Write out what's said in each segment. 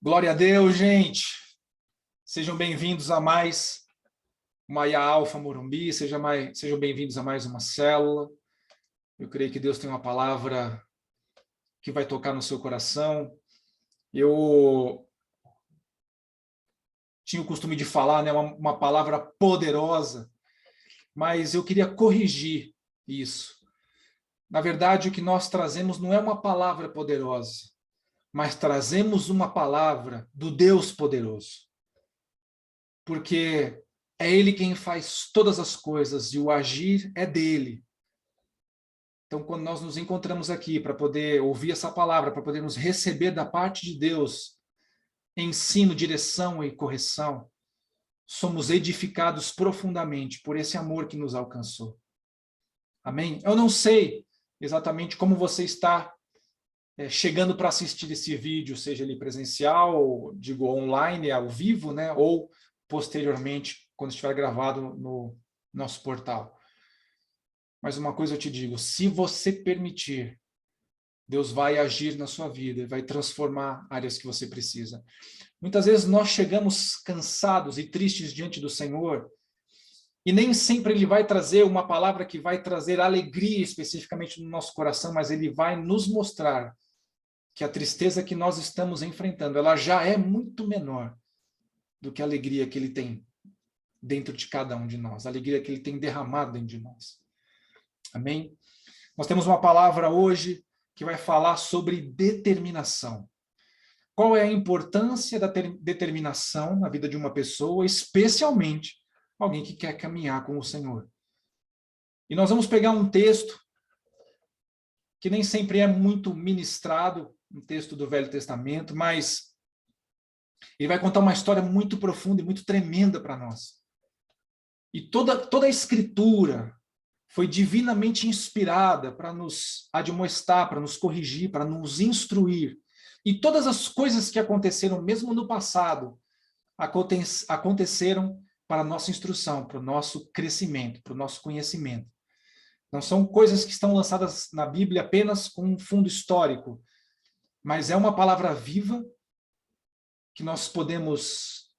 Glória a Deus, gente. Sejam bem-vindos a mais uma IA Alfa Morumbi, sejam bem-vindos a mais uma célula. Eu creio que Deus tem uma palavra que vai tocar no seu coração. Eu tinha o costume de falar, né, uma palavra poderosa, mas eu queria corrigir isso. Na verdade, o que nós trazemos não é uma palavra poderosa, mas trazemos uma palavra do Deus poderoso. Porque é Ele quem faz todas as coisas e o agir é dele. Então, quando nós nos encontramos aqui para poder ouvir essa palavra, para podermos receber da parte de Deus ensino, direção e correção, somos edificados profundamente por esse amor que nos alcançou. Amém? Eu não sei exatamente como você está chegando para assistir esse vídeo, seja ele presencial, digo online, ao vivo, né, ou posteriormente, quando estiver gravado no nosso portal. Mas uma coisa eu te digo, se você permitir, Deus vai agir na sua vida, vai transformar áreas que você precisa. Muitas vezes nós chegamos cansados e tristes diante do Senhor, e nem sempre Ele vai trazer uma palavra que vai trazer alegria especificamente no nosso coração, mas Ele vai nos mostrar que a tristeza que nós estamos enfrentando, ela já é muito menor do que a alegria que Ele tem dentro de cada um de nós, a alegria que Ele tem derramado dentro de nós. Amém? Nós temos uma palavra hoje que vai falar sobre determinação. Qual é a importância da determinação na vida de uma pessoa, especialmente alguém que quer caminhar com o Senhor? E nós vamos pegar um texto que nem sempre é muito ministrado, um texto do Velho Testamento, mas ele vai contar uma história muito profunda e muito tremenda para nós. E toda a Escritura foi divinamente inspirada para nos admoestar, para nos corrigir, para nos instruir. E todas as coisas que aconteceram, mesmo no passado, aconteceram para a nossa instrução, para o nosso crescimento, para o nosso conhecimento. Não são coisas que estão lançadas na Bíblia apenas com um fundo histórico, mas é uma palavra viva que nós podemos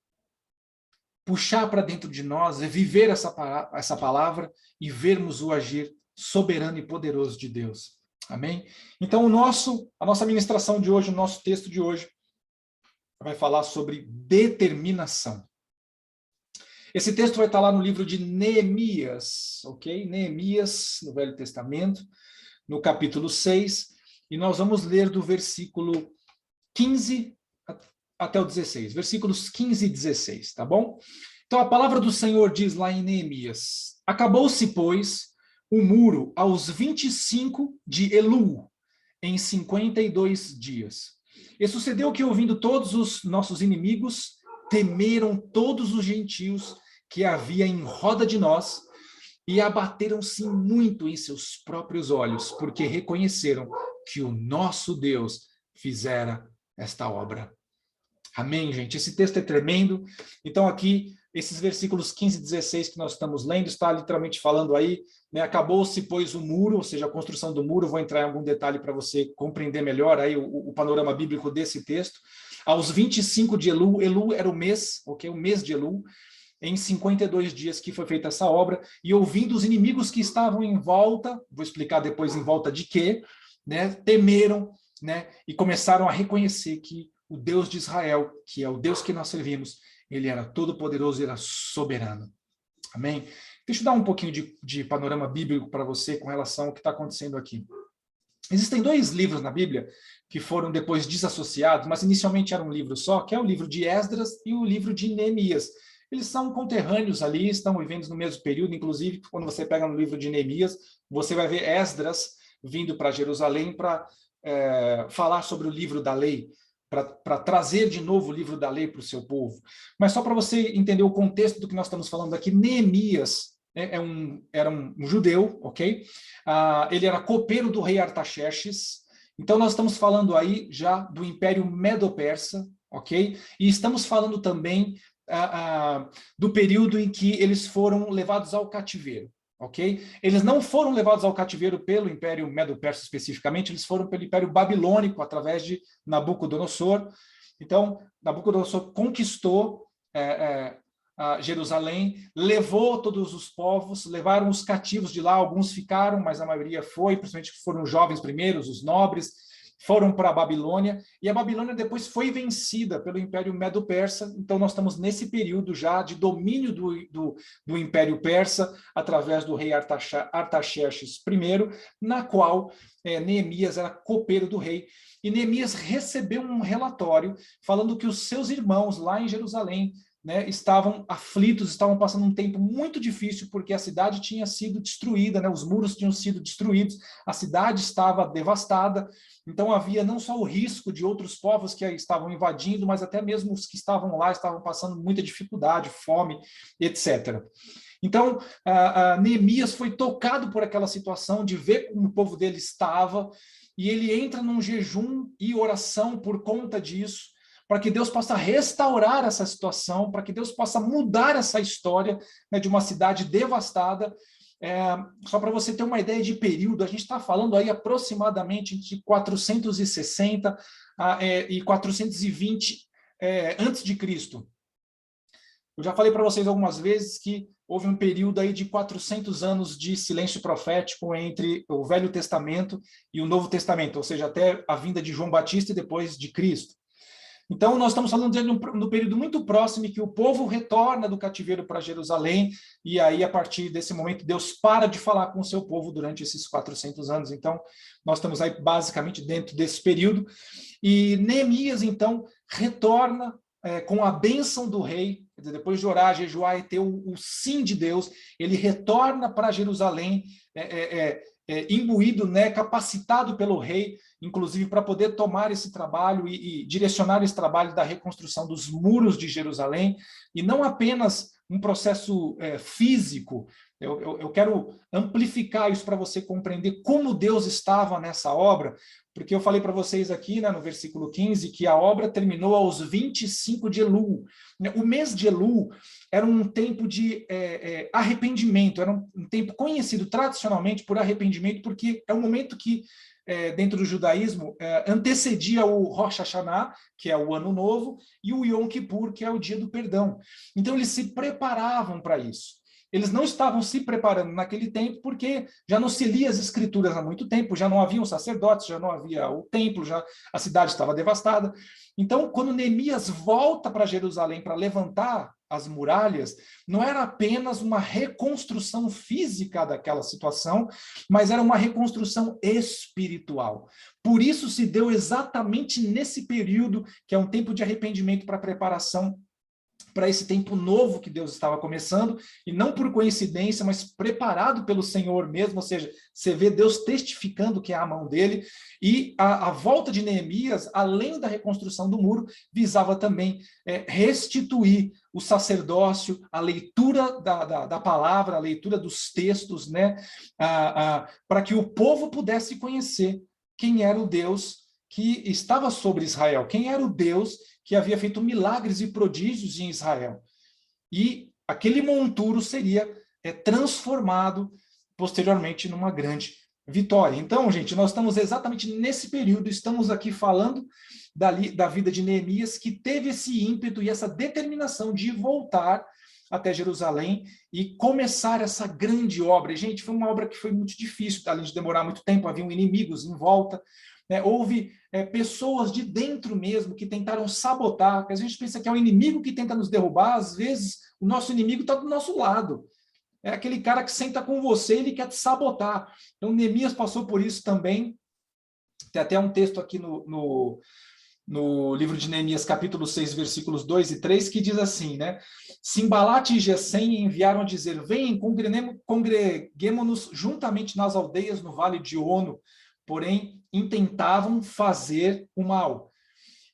puxar para dentro de nós, viver essa palavra e vermos o agir soberano e poderoso de Deus. Amém? Então, a nossa ministração de hoje, o nosso texto de hoje, vai falar sobre determinação. Esse texto vai estar lá no livro de Neemias, ok? Neemias, no Velho Testamento, no capítulo 6, e nós vamos ler do versículo 15 até o 16, versículos 15 e 16, tá bom? Então, a palavra do Senhor diz lá em Neemias: acabou-se, pois, o muro aos 25 de Elul, em 52 dias. E sucedeu que, ouvindo todos os nossos inimigos, temeram todos os gentios que havia em roda de nós e abateram-se muito em seus próprios olhos, porque reconheceram que o nosso Deus fizera esta obra. Amém, gente? Esse texto é tremendo. Então aqui, esses versículos 15 e 16 que nós estamos lendo, está literalmente falando aí, né, acabou-se, pois, o muro, ou seja, a construção do muro. Vou entrar em algum detalhe para você compreender melhor aí o panorama bíblico desse texto. Aos 25 de Elul, Elul era o mês, ok? O mês de Elul, em 52 dias que foi feita essa obra, e ouvindo os inimigos que estavam em volta, vou explicar depois em volta de quê, né, temeram, né, e começaram a reconhecer que o Deus de Israel, que é o Deus que nós servimos, ele era todo-poderoso e era soberano. Amém? Deixa eu dar um pouquinho de panorama bíblico para você com relação ao que está acontecendo aqui. Existem dois livros na Bíblia que foram depois desassociados, mas inicialmente era um livro só, que é o livro de Esdras e o livro de Neemias. Eles são conterrâneos ali, estão vivendo no mesmo período. Inclusive, quando você pega no livro de Neemias, você vai ver Esdras vindo para Jerusalém para falar sobre o livro da lei, para trazer de novo o livro da lei para o seu povo. Mas só para você entender o contexto do que nós estamos falando aqui, Neemias era um judeu, ok? Ele era copeiro do rei Artaxerxes. Então nós estamos falando aí já do Império Medo-Persa, ok? E estamos falando também do período em que eles foram levados ao cativeiro. Ok? Eles não foram levados ao cativeiro pelo Império Medo-Persa especificamente, eles foram pelo Império Babilônico, através de Nabucodonosor. Então, Nabucodonosor conquistou a Jerusalém, levou todos os povos, levaram os cativos de lá, alguns ficaram, mas a maioria foi, principalmente foram os jovens primeiros, os nobres, foram para a Babilônia, e a Babilônia depois foi vencida pelo Império Medo-Persa. Então nós estamos nesse período já de domínio do Império Persa, através do rei Artaxerxes I, na qual Neemias era copeiro do rei, e Neemias recebeu um relatório falando que os seus irmãos lá em Jerusalém, né, estavam aflitos, estavam passando um tempo muito difícil, porque a cidade tinha sido destruída, né, os muros tinham sido destruídos, a cidade estava devastada. Então havia não só o risco de outros povos que estavam invadindo, mas até mesmo os que estavam lá estavam passando muita dificuldade, fome, etc. Então, Neemias foi tocado por aquela situação de ver como o povo dele estava, e ele entra num jejum e oração por conta disso, para que Deus possa restaurar essa situação, para que Deus possa mudar essa história, né, de uma cidade devastada. Só para você ter uma ideia de período, a gente está falando aí aproximadamente de 460 e 420 antes de Cristo. Eu já falei para vocês algumas vezes que houve um período aí de 400 anos de silêncio profético entre o Velho Testamento e o Novo Testamento, ou seja, até a vinda de João Batista e depois de Cristo. Então, nós estamos falando de um período muito próximo em que o povo retorna do cativeiro para Jerusalém, e aí, a partir desse momento, Deus para de falar com o seu povo durante esses 400 anos. Então, nós estamos aí basicamente dentro desse período. E Neemias, então, retorna com a bênção do rei, quer dizer, depois de orar, jejuar e ter o sim de Deus, ele retorna para Jerusalém, imbuído, né, capacitado pelo rei, inclusive para poder tomar esse trabalho e direcionar esse trabalho da reconstrução dos muros de Jerusalém, e não apenas um processo físico. Eu quero amplificar isso para você compreender como Deus estava nessa obra, porque eu falei para vocês aqui, né, no versículo 15, que a obra terminou aos 25 de Elul. O mês de Elul era um tempo de arrependimento, era um tempo conhecido tradicionalmente por arrependimento, porque é um momento que, dentro do judaísmo, antecedia o Rosh Hashanah, que é o Ano Novo, e o Yom Kippur, que é o Dia do Perdão. Então eles se preparavam para isso. Eles não estavam se preparando naquele tempo porque já não se lia as escrituras há muito tempo, já não haviam sacerdotes, já não havia o templo, já a cidade estava devastada. Então, quando Neemias volta para Jerusalém para levantar as muralhas, não era apenas uma reconstrução física daquela situação, mas era uma reconstrução espiritual. Por isso se deu exatamente nesse período, que é um tempo de arrependimento para preparação para esse tempo novo que Deus estava começando, e não por coincidência, mas preparado pelo Senhor mesmo, ou seja, você vê Deus testificando que é a mão dele, e a volta de Neemias, além da reconstrução do muro, visava também restituir o sacerdócio, a leitura da palavra, a leitura dos textos, né, para que o povo pudesse conhecer quem era o Deus que estava sobre Israel, quem era o Deus que havia feito milagres e prodígios em Israel. E aquele monturo seria transformado posteriormente numa grande vitória. Então, gente, nós estamos exatamente nesse período, estamos aqui falando da vida de Neemias, que teve esse ímpeto e essa determinação de voltar até Jerusalém e começar essa grande obra. E, gente, foi uma obra que foi muito difícil, além de demorar muito tempo, haviam inimigos em volta, né? Houve pessoas de dentro mesmo que tentaram sabotar, porque a gente pensa que é o inimigo que tenta nos derrubar, às vezes o nosso inimigo está do nosso lado. É aquele cara que senta com você, ele quer te sabotar. Então, Neemias passou por isso também. Tem até um texto aqui no livro de Neemias, capítulo 6, versículos 2 e 3, que diz assim, né? Simbalate e Gesem enviaram a dizer, venham, congreguemo-nos juntamente nas aldeias no vale de Ono, porém intentavam fazer o mal.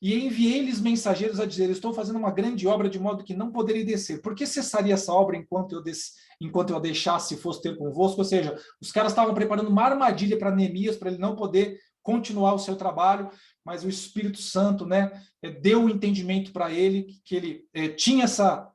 E enviei-lhes mensageiros a dizer, estou fazendo uma grande obra de modo que não poderei descer. Por que cessaria essa obra enquanto eu a deixasse e fosse ter convosco? Ou seja, os caras estavam preparando uma armadilha para Neemias, para ele não poder continuar o seu trabalho, mas o Espírito Santo, né, deu o entendimento para ele, que ele tinha essa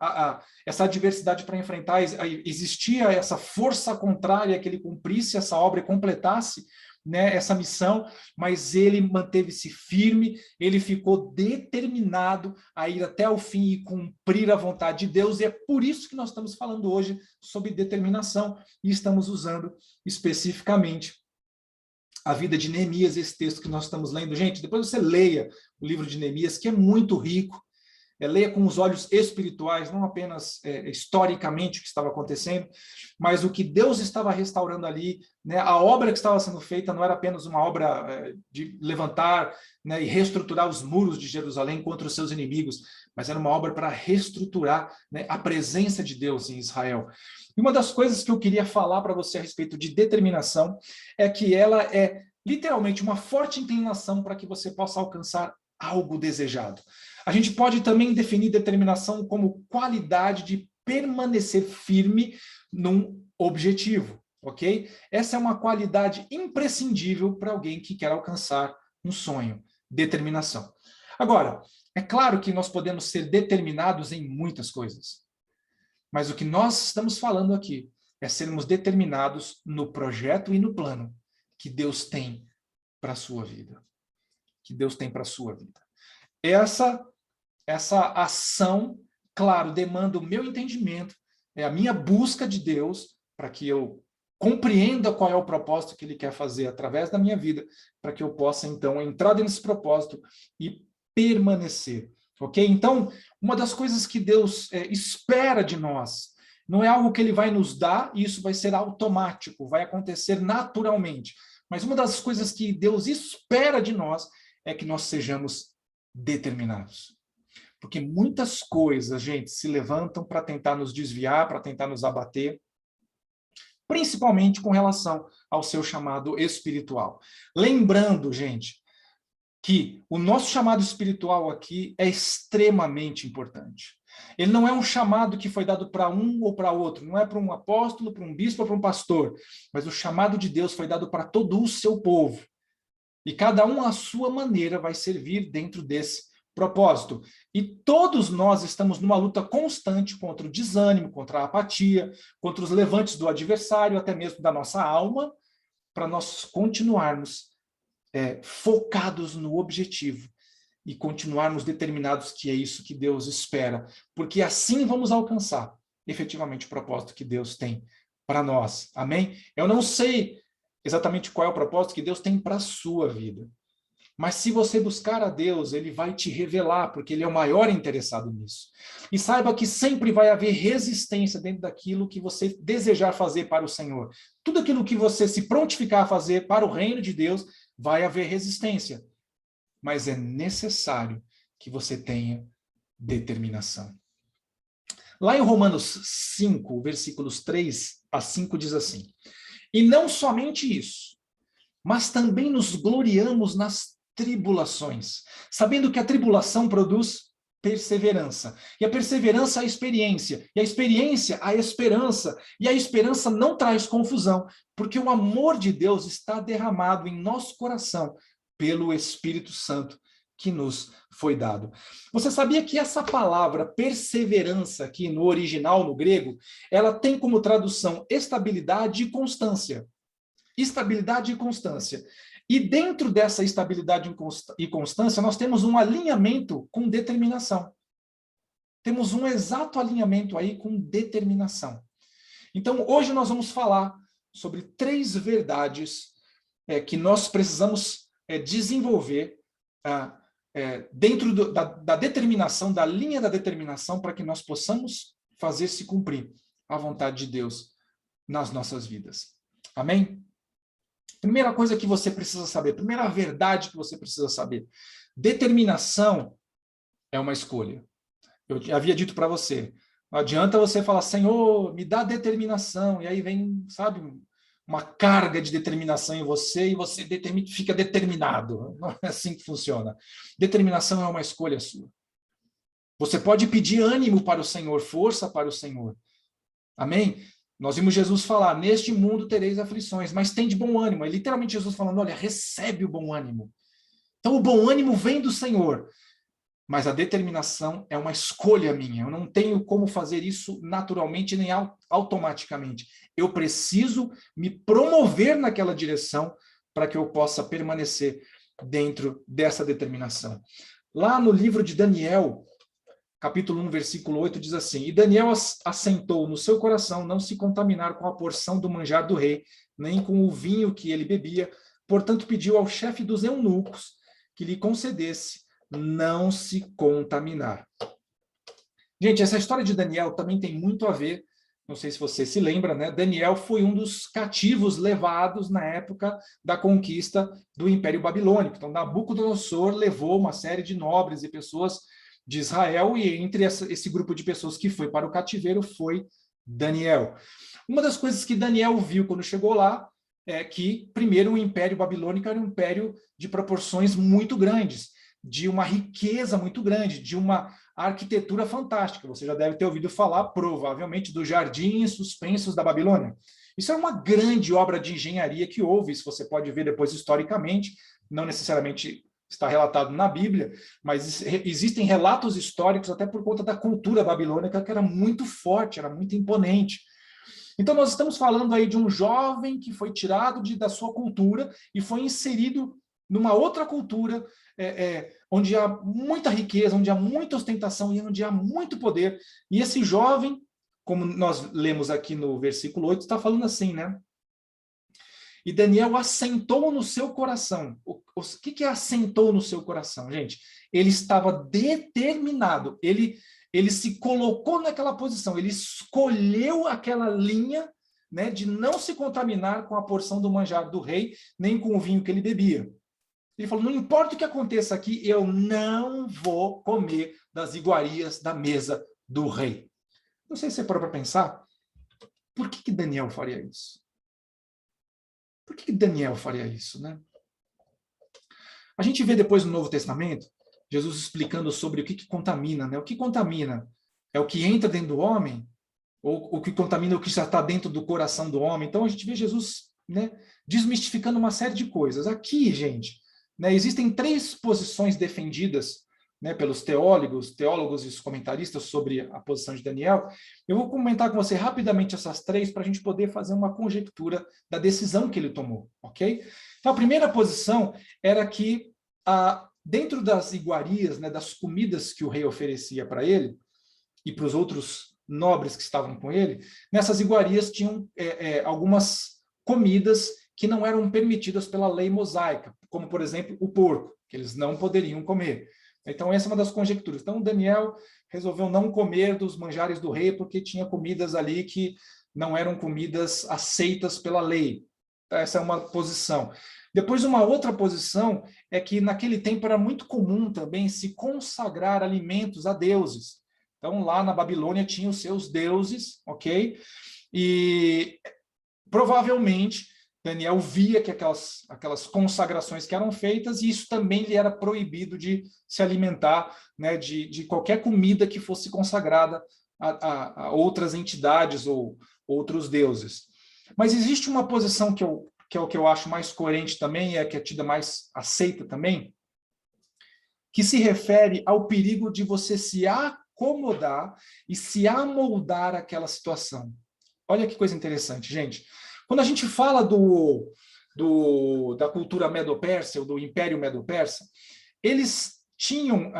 adversidade para enfrentar, existia essa força contrária que ele cumprisse essa obra e completasse, né, essa missão, mas ele manteve-se firme, ele ficou determinado a ir até o fim e cumprir a vontade de Deus, e é por isso que nós estamos falando hoje sobre determinação, e estamos usando especificamente a vida de Neemias, esse texto que nós estamos lendo. Gente, depois você leia o livro de Neemias, que é muito rico, leia com os olhos espirituais, não apenas historicamente o que estava acontecendo, mas o que Deus estava restaurando ali, né? A obra que estava sendo feita não era apenas uma obra de levantar, né, e reestruturar os muros de Jerusalém contra os seus inimigos, mas era uma obra para reestruturar, né, a presença de Deus em Israel. E uma das coisas que eu queria falar para você a respeito de determinação é que ela é literalmente uma forte inclinação para que você possa alcançar algo desejado. A gente pode também definir determinação como qualidade de permanecer firme num objetivo, ok? Essa é uma qualidade imprescindível para alguém que quer alcançar um sonho, determinação. Agora, é claro que nós podemos ser determinados em muitas coisas, mas o que nós estamos falando aqui é sermos determinados no projeto e no plano que Deus tem para a sua vida. Que Deus tem para a sua vida. Essa ação, claro, demanda o meu entendimento, é a minha busca de Deus para que eu compreenda qual é o propósito que Ele quer fazer através da minha vida, para que eu possa, então, entrar nesse propósito e permanecer. Ok? Então, uma das coisas que Deus espera de nós, não é algo que Ele vai nos dar, e isso vai ser automático, vai acontecer naturalmente. Mas uma das coisas que Deus espera de nós é que nós sejamos determinados. Porque muitas coisas, gente, se levantam para tentar nos desviar, para tentar nos abater, principalmente com relação ao seu chamado espiritual. Lembrando, gente, que o nosso chamado espiritual aqui é extremamente importante. Ele não é um chamado que foi dado para um ou para outro, não é para um apóstolo, para um bispo ou para um pastor, mas o chamado de Deus foi dado para todo o seu povo. E cada um, à sua maneira, vai servir dentro desse propósito. E todos nós estamos numa luta constante contra o desânimo, contra a apatia, contra os levantes do adversário, até mesmo da nossa alma, para nós continuarmos focados no objetivo e continuarmos determinados que é isso que Deus espera, porque assim vamos alcançar efetivamente o propósito que Deus tem para nós. Amém? Eu não sei exatamente qual é o propósito que Deus tem para a sua vida, mas se você buscar a Deus, Ele vai te revelar, porque Ele é o maior interessado nisso. E saiba que sempre vai haver resistência dentro daquilo que você desejar fazer para o Senhor. Tudo aquilo que você se prontificar a fazer para o reino de Deus, vai haver resistência. Mas é necessário que você tenha determinação. Lá em Romanos 5, versículos 3 a 5, diz assim: e não somente isso, mas também nos gloriamos nas tribulações, sabendo que a tribulação produz perseverança, e a perseverança a experiência, e a experiência a esperança, e a esperança não traz confusão, porque o amor de Deus está derramado em nosso coração pelo Espírito Santo que nos foi dado. Você sabia que essa palavra perseverança aqui no original, no grego, ela tem como tradução estabilidade e constância. Estabilidade e constância. E dentro dessa estabilidade e constância, nós temos um alinhamento com determinação. Temos um exato alinhamento aí com determinação. Então, hoje nós vamos falar sobre 3 verdades que nós precisamos desenvolver dentro da determinação, da linha da determinação, para que nós possamos fazer se cumprir a vontade de Deus nas nossas vidas. Amém? Primeira coisa que você precisa saber, primeira verdade que você precisa saber: determinação é uma escolha. Eu havia dito para você, não adianta você falar, Senhor, me dá determinação, e aí vem, sabe, uma carga de determinação em você, e você fica determinado. Não é assim que funciona. Determinação é uma escolha sua. Você pode pedir ânimo para o Senhor, força para o Senhor. Amém? Nós vimos Jesus falar, neste mundo tereis aflições, mas tem de bom ânimo. É literalmente Jesus falando, olha, recebe o bom ânimo. Então o bom ânimo vem do Senhor, mas a determinação é uma escolha minha. Eu não tenho como fazer isso naturalmente nem automaticamente. Eu preciso me promover naquela direção para que eu possa permanecer dentro dessa determinação. Lá no livro de Daniel, capítulo 1, versículo 8, diz assim: E Daniel assentou no seu coração não se contaminar com a porção do manjar do rei, nem com o vinho que ele bebia. Portanto, pediu ao chefe dos eunucos que lhe concedesse não se contaminar. Gente, essa história de Daniel também tem muito a ver, não sei se você se lembra, né? Daniel foi um dos cativos levados na época da conquista do Império Babilônico. Então, Nabucodonosor levou uma série de nobres e pessoas de Israel, e entre esse grupo de pessoas que foi para o cativeiro foi Daniel. Uma das coisas que Daniel viu quando chegou lá é que, primeiro, o Império Babilônico era um império de proporções muito grandes, de uma riqueza muito grande, de uma arquitetura fantástica. Você já deve ter ouvido falar, provavelmente, dos jardins suspensos da Babilônia. Isso é uma grande obra de engenharia que houve, isso você pode ver depois historicamente, não necessariamente está relatado na Bíblia, mas existem relatos históricos até por conta da cultura babilônica, que era muito forte, era muito imponente. Então nós estamos falando aí de um jovem que foi tirado da sua cultura e foi inserido numa outra cultura, onde há muita riqueza, onde há muita ostentação e onde há muito poder. E esse jovem, como nós lemos aqui no versículo 8, está falando assim, né? E Daniel assentou no seu coração. O que é assentou no seu coração, gente? Ele estava determinado, ele se colocou naquela posição, ele escolheu aquela linha, né, de não se contaminar com a porção do manjar do rei, nem com o vinho que ele bebia. Ele falou, não importa o que aconteça aqui, eu não vou comer das iguarias da mesa do rei. Não sei se você parou para pensar, por que Daniel faria isso? Por que Daniel faria isso, né? A gente vê depois no Novo Testamento, Jesus explicando sobre o que contamina, né? O que contamina é o que entra dentro do homem, ou o que contamina é o que já está dentro do coração do homem. Então a gente vê Jesus, né, desmistificando uma série de coisas. Aqui, gente, né, existem 3 posições defendidas, né, pelos teólogos e os comentaristas sobre a posição de Daniel. Eu vou comentar com você rapidamente essas 3 para a gente poder fazer uma conjectura da decisão que ele tomou, ok? Então, a primeira posição era que, dentro das iguarias, né, das comidas que o rei oferecia para ele e para os outros nobres que estavam com ele, nessas iguarias tinham algumas comidas que não eram permitidas pela lei mosaica, como, por exemplo, o porco, que eles não poderiam comer. Então, essa é uma das conjecturas. Então, Daniel resolveu não comer dos manjares do rei, porque tinha comidas ali que não eram comidas aceitas pela lei. Essa é uma posição. Depois, uma outra posição é que, naquele tempo, era muito comum também se consagrar alimentos a deuses. Então, lá na Babilônia, tinha os seus deuses, ok? E, provavelmente, Daniel via que aquelas consagrações que eram feitas, e isso também lhe era proibido de se alimentar, né, de qualquer comida que fosse consagrada a outras entidades ou outros deuses. Mas existe uma posição que é o que eu acho mais coerente também, é a que é tida mais aceita também, que se refere ao perigo de você se acomodar e se amoldar àquela situação. Olha que coisa interessante, gente. Quando a gente fala da cultura medo-persa, ou do Império Medo-Persa, eles tinham,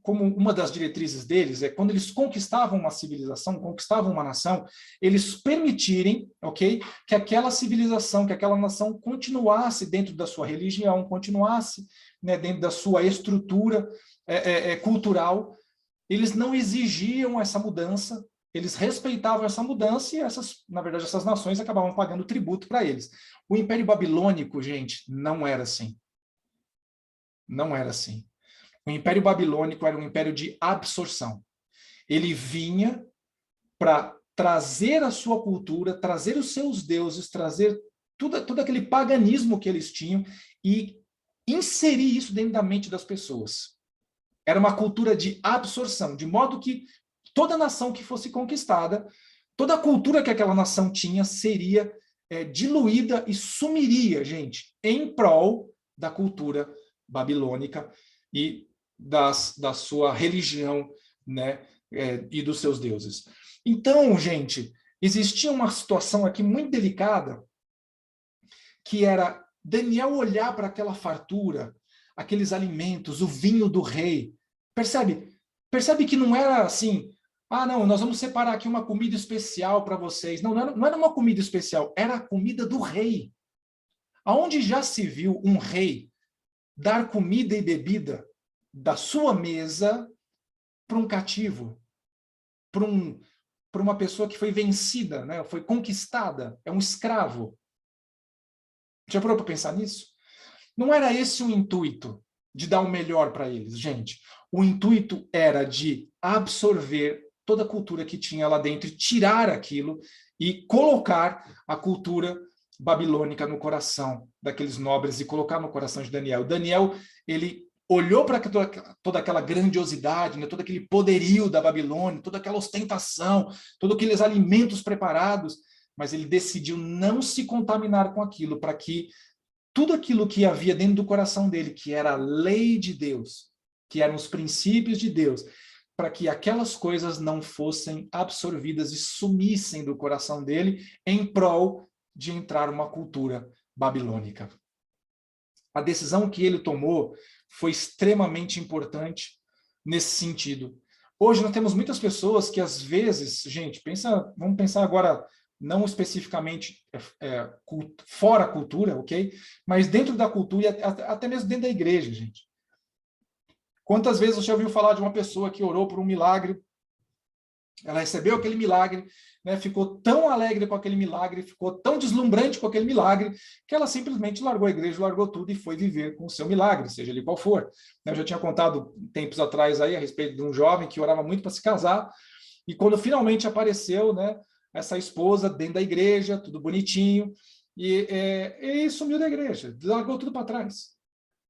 como uma das diretrizes deles, quando eles conquistavam uma civilização, conquistavam uma nação, eles permitirem, ok, que aquela civilização, que aquela nação continuasse dentro da sua religião, continuasse, né, dentro da sua estrutura cultural. Eles não exigiam essa mudança, eles respeitavam essa mudança, e na verdade, essas nações acabavam pagando tributo para eles. O Império Babilônico, gente, não era assim. Não era assim. O Império Babilônico era um império de absorção. Ele vinha para trazer a sua cultura, trazer os seus deuses, trazer todo aquele paganismo que eles tinham e inserir isso dentro da mente das pessoas. Era uma cultura de absorção, de modo que toda nação que fosse conquistada, toda a cultura que aquela nação tinha seria diluída e sumiria, gente, em prol da cultura babilônica e da sua religião, né, e dos seus deuses. Então, gente, existia uma situação aqui muito delicada, que era Daniel olhar para aquela fartura, aqueles alimentos, o vinho do rei, percebe? Percebe que não era assim, ah, não, nós vamos separar aqui uma comida especial para vocês. Não, não era uma comida especial, era a comida do rei. Aonde já se viu um rei dar comida e bebida da sua mesa para um cativo, para uma pessoa que foi vencida, né? Foi conquistada, é um escravo. Já parou para pensar nisso? Não era esse o intuito de dar o melhor para eles, gente. O intuito era de absorver toda a cultura que tinha lá dentro, tirar aquilo e colocar a cultura babilônica no coração daqueles nobres e colocar no coração de Daniel. Daniel, ele olhou para toda aquela grandiosidade, né, todo aquele poderio da Babilônia, toda aquela ostentação, todos aqueles alimentos preparados, mas ele decidiu não se contaminar com aquilo, para que tudo aquilo que havia dentro do coração dele, que era a lei de Deus, que eram os princípios de Deus, para que aquelas coisas não fossem absorvidas e sumissem do coração dele em prol de entrar uma cultura babilônica. A decisão que ele tomou foi extremamente importante nesse sentido. Hoje nós temos muitas pessoas que às vezes, gente, vamos pensar agora não especificamente fora a cultura, ok? Mas dentro da cultura e até mesmo dentro da igreja, gente. Quantas vezes você já ouviu falar de uma pessoa que orou por um milagre, ela recebeu aquele milagre, né, ficou tão alegre com aquele milagre, ficou tão deslumbrante com aquele milagre, que ela simplesmente largou a igreja, largou tudo e foi viver com o seu milagre, seja ele qual for. Eu já tinha contado tempos atrás aí a respeito de um jovem que orava muito para se casar, e quando finalmente apareceu, né, essa esposa dentro da igreja, tudo bonitinho, e sumiu da igreja, largou tudo para trás.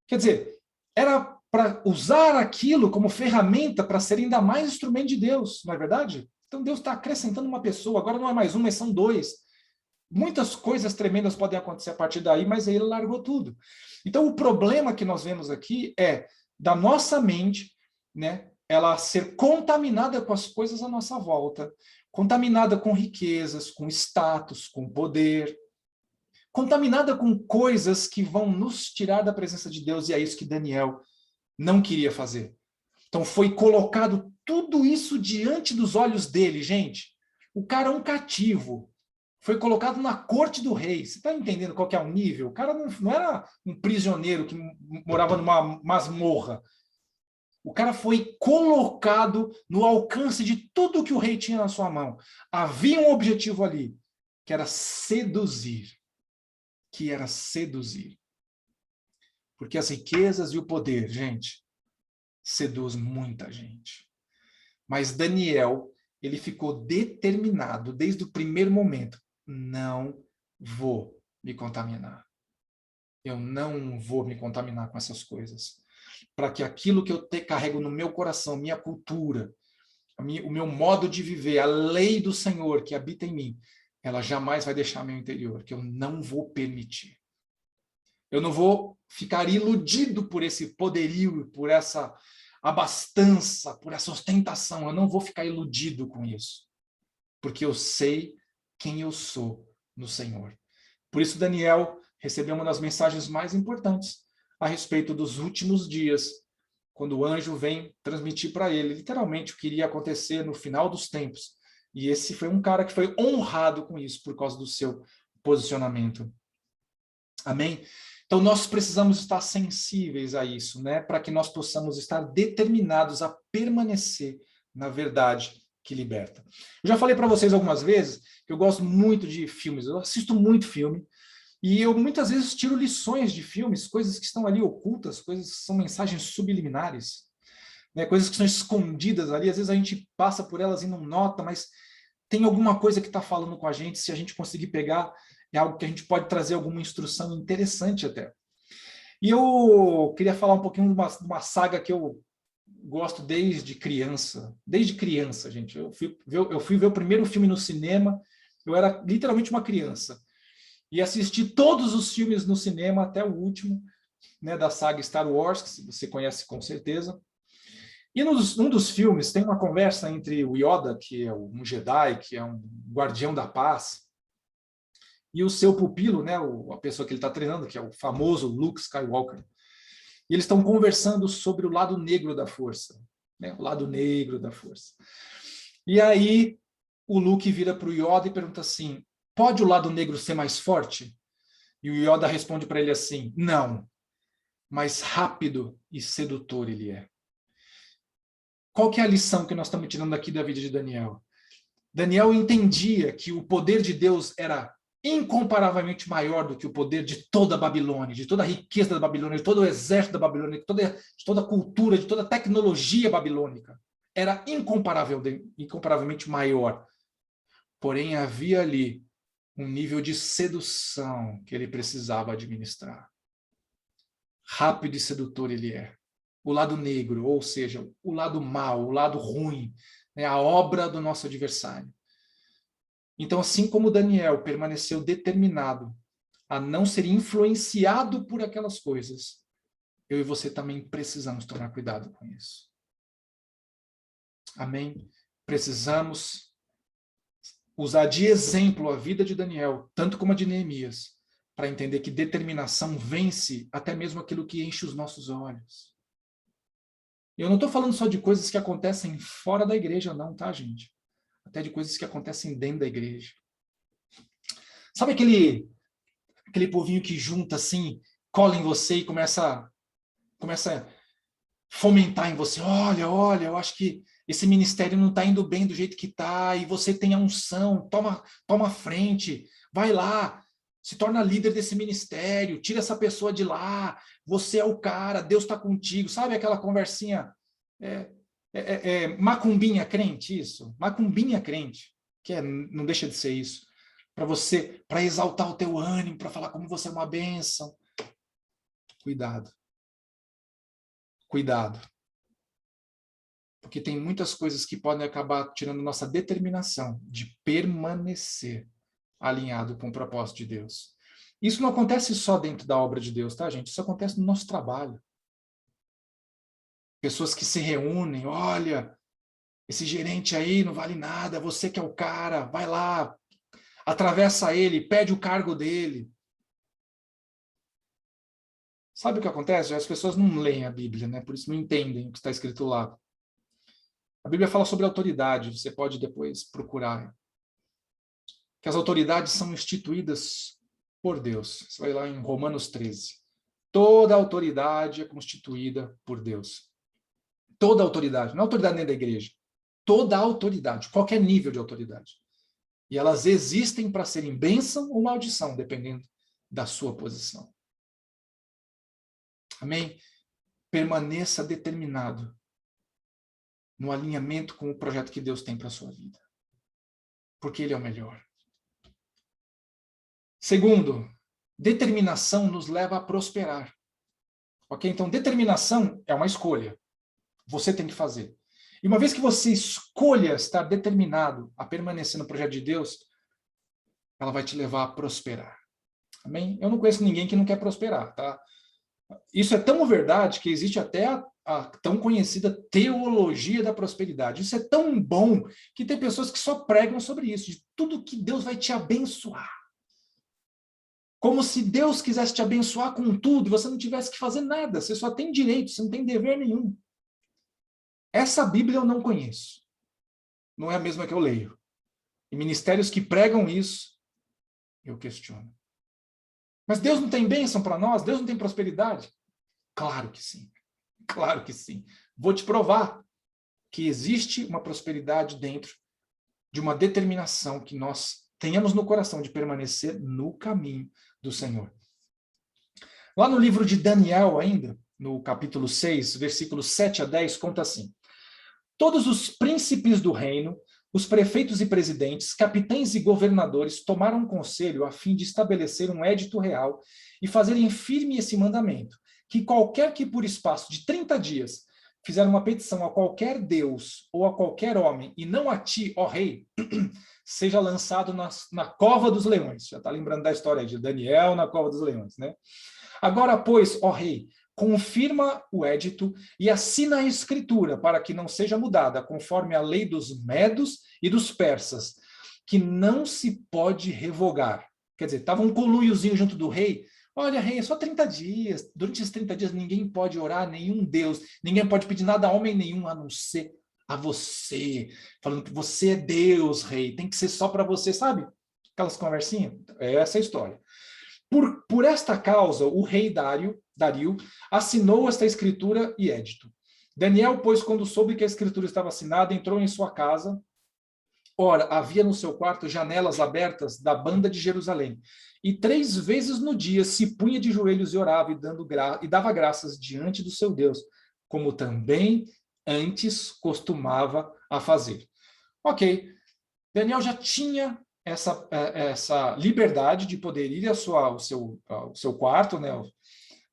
Quer dizer, era para usar aquilo como ferramenta para ser ainda mais instrumento de Deus, não é verdade? Então Deus está acrescentando uma pessoa, agora não é mais um, mas são dois. Muitas coisas tremendas podem acontecer a partir daí, mas aí ele largou tudo. Então o problema que nós vemos aqui é da nossa mente, né, ela ser contaminada com as coisas à nossa volta, contaminada com riquezas, com status, com poder, contaminada com coisas que vão nos tirar da presença de Deus, e é isso que Daniel não queria fazer. Então foi colocado tudo isso diante dos olhos dele, gente. O cara é um cativo. Foi colocado na corte do rei. Você está entendendo qual que é o nível? O cara não era um prisioneiro que morava numa masmorra. O cara foi colocado no alcance de tudo que o rei tinha na sua mão. Havia um objetivo ali, que era seduzir. Porque as riquezas e o poder, gente, seduz muita gente. Mas Daniel, ele ficou determinado desde o primeiro momento. Não vou me contaminar. Eu não vou me contaminar com essas coisas. Para que aquilo que eu carrego no meu coração, minha cultura, o meu modo de viver, a lei do Senhor que habita em mim, ela jamais vai deixar meu interior, que eu não vou permitir. Eu não vou ficar iludido por esse poderio, por essa abastança, por essa ostentação. Eu não vou ficar iludido com isso, porque eu sei quem eu sou no Senhor. Por isso, Daniel recebeu uma das mensagens mais importantes a respeito dos últimos dias, quando o anjo vem transmitir para ele, literalmente, o que iria acontecer no final dos tempos. E esse foi um cara que foi honrado com isso, por causa do seu posicionamento. Amém? Então, nós precisamos estar sensíveis a isso, né? Para que nós possamos estar determinados a permanecer na verdade que liberta. Eu já falei para vocês algumas vezes que eu gosto muito de filmes, eu assisto muito filme, e eu muitas vezes tiro lições de filmes, coisas que estão ali ocultas, coisas que são mensagens subliminares, né? Coisas que são escondidas ali, às vezes a gente passa por elas e não nota, mas tem alguma coisa que está falando com a gente, se a gente conseguir pegar, é algo que a gente pode trazer alguma instrução interessante até. E eu queria falar um pouquinho de uma saga que eu gosto desde criança. Desde criança, gente. Eu fui ver o primeiro filme no cinema, eu era literalmente uma criança. E assisti todos os filmes no cinema, até o último, né, da saga Star Wars, que você conhece com certeza. E num dos filmes tem uma conversa entre o Yoda, que é um Jedi, que é um guardião da paz, e o seu pupilo, né, a pessoa que ele está treinando, que é o famoso Luke Skywalker, e eles estão conversando sobre o lado negro da força, né, o lado negro da força. E aí o Luke vira para o Yoda e pergunta assim, pode o lado negro ser mais forte? E o Yoda responde para ele assim, não, mas rápido e sedutor ele é. Qual que é a lição que nós estamos tirando aqui da vida de Daniel? Daniel entendia que o poder de Deus era incomparavelmente maior do que o poder de toda a Babilônia, de toda a riqueza da Babilônia, de todo o exército da Babilônia, de toda a cultura, de toda a tecnologia babilônica. Era incomparavelmente maior. Porém, havia ali um nível de sedução que ele precisava administrar. Rápido e sedutor ele é. O lado negro, ou seja, o lado mau, o lado ruim, né, a obra do nosso adversário. Então, assim como Daniel permaneceu determinado a não ser influenciado por aquelas coisas, eu e você também precisamos tomar cuidado com isso. Amém? Precisamos usar de exemplo a vida de Daniel, tanto como a de Neemias, para entender que determinação vence até mesmo aquilo que enche os nossos olhos. Eu não estou falando só de coisas que acontecem fora da igreja, não, tá, gente? Até de coisas que acontecem dentro da igreja. Sabe aquele povinho que junta assim, cola em você e começa a fomentar em você, olha, eu acho que esse ministério não está indo bem do jeito que está, e você tem a unção, toma frente, vai lá, se torna líder desse ministério, tira essa pessoa de lá, você é o cara, Deus está contigo, sabe aquela conversinha macumbinha crente, isso? Macumbinha crente, que não deixa de ser isso, para exaltar o teu ânimo, para falar como você é uma bênção. Cuidado. Cuidado. Porque tem muitas coisas que podem acabar tirando nossa determinação de permanecer alinhado com o propósito de Deus. Isso não acontece só dentro da obra de Deus, tá, gente? Isso acontece no nosso trabalho. Pessoas que se reúnem, olha, esse gerente aí não vale nada, você que é o cara, vai lá, atravessa ele, pede o cargo dele. Sabe o que acontece? As pessoas não leem a Bíblia, né? Por isso não entendem o que está escrito lá. A Bíblia fala sobre autoridade, você pode depois procurar. Que as autoridades são instituídas por Deus. Você vai lá em Romanos 13. Toda autoridade é constituída por Deus. Toda autoridade, não é autoridade nem da igreja. Toda autoridade, qualquer nível de autoridade. E elas existem para serem bênção ou maldição, dependendo da sua posição. Amém? Permaneça determinado no alinhamento com o projeto que Deus tem para a sua vida. Porque Ele é o melhor. Segundo, determinação nos leva a prosperar. Ok? Então, determinação é uma escolha. Você tem que fazer. E uma vez que você escolha estar determinado a permanecer no projeto de Deus, ela vai te levar a prosperar. Amém? Eu não conheço ninguém que não quer prosperar, tá? Isso é tão verdade que existe até a tão conhecida teologia da prosperidade. Isso é tão bom que tem pessoas que só pregam sobre isso, de tudo que Deus vai te abençoar. Como se Deus quisesse te abençoar com tudo e você não tivesse que fazer nada. Você só tem direito, você não tem dever nenhum. Essa Bíblia eu não conheço. Não é a mesma que eu leio. E ministérios que pregam isso, eu questiono. Mas Deus não tem bênção para nós? Deus não tem prosperidade? Claro que sim. Claro que sim. Vou te provar que existe uma prosperidade dentro de uma determinação que nós tenhamos no coração de permanecer no caminho do Senhor. Lá no livro de Daniel ainda, no capítulo 6, versículos 7 a 10, conta assim: todos os príncipes do reino, os prefeitos e presidentes, capitães e governadores tomaram um conselho a fim de estabelecer um édito real e fazerem firme esse mandamento, que qualquer que por espaço de 30 dias fizer uma petição a qualquer deus ou a qualquer homem, e não a ti, ó rei, seja lançado na cova dos leões. Já está lembrando da história de Daniel na cova dos leões, né? Agora, pois, ó rei, confirma o édito e assina a escritura para que não seja mudada, conforme a lei dos medos e dos persas, que não se pode revogar. Quer dizer, estava um conluiozinho junto do rei. Olha, rei, é só 30 dias. Durante esses 30 dias ninguém pode orar a nenhum Deus. Ninguém pode pedir nada a homem nenhum, a não ser a você. Falando que você é Deus, rei. Tem que ser só para você, sabe? Aquelas conversinhas. É essa a história. Por esta causa, o rei Dario assinou esta escritura e édito. Daniel, pois, quando soube que a escritura estava assinada, entrou em sua casa. Ora, havia no seu quarto janelas abertas da banda de Jerusalém. E 3 vezes no dia se punha de joelhos e orava e dava graças diante do seu Deus, como também antes costumava a fazer. Ok, Daniel já tinha essa liberdade de poder ir ao seu quarto, né,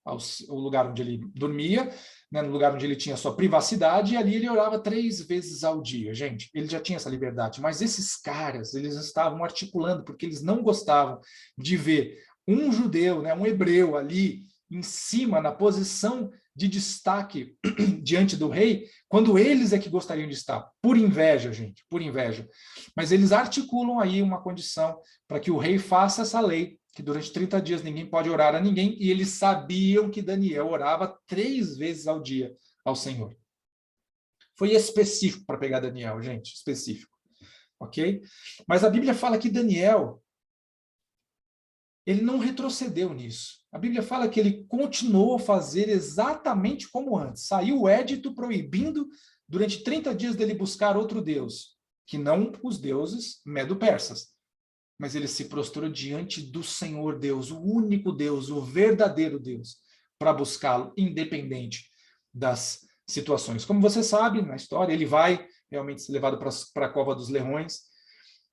ao lugar onde ele dormia, né, no lugar onde ele tinha sua privacidade, e ali ele orava 3 vezes ao dia. Gente, ele já tinha essa liberdade, mas esses caras, eles estavam articulando, porque eles não gostavam de ver um judeu, né, um hebreu ali em cima, na posição de destaque diante do rei, quando eles é que gostariam de estar. Por inveja, gente, por inveja. Mas eles articulam aí uma condição para que o rei faça essa lei, que durante 30 dias ninguém pode orar a ninguém, e eles sabiam que Daniel orava 3 vezes ao dia ao Senhor. Foi específico para pegar Daniel, gente, específico. Ok? Mas a Bíblia fala que Daniel, ele não retrocedeu nisso. A Bíblia fala que ele continuou a fazer exatamente como antes. Saiu o édito proibindo, durante 30 dias, dele buscar outro Deus, que não os deuses medo-persas. Mas ele se prostrou diante do Senhor Deus, o único Deus, o verdadeiro Deus, para buscá-lo, independente das situações. Como você sabe, na história, ele vai realmente ser levado para a cova dos leões,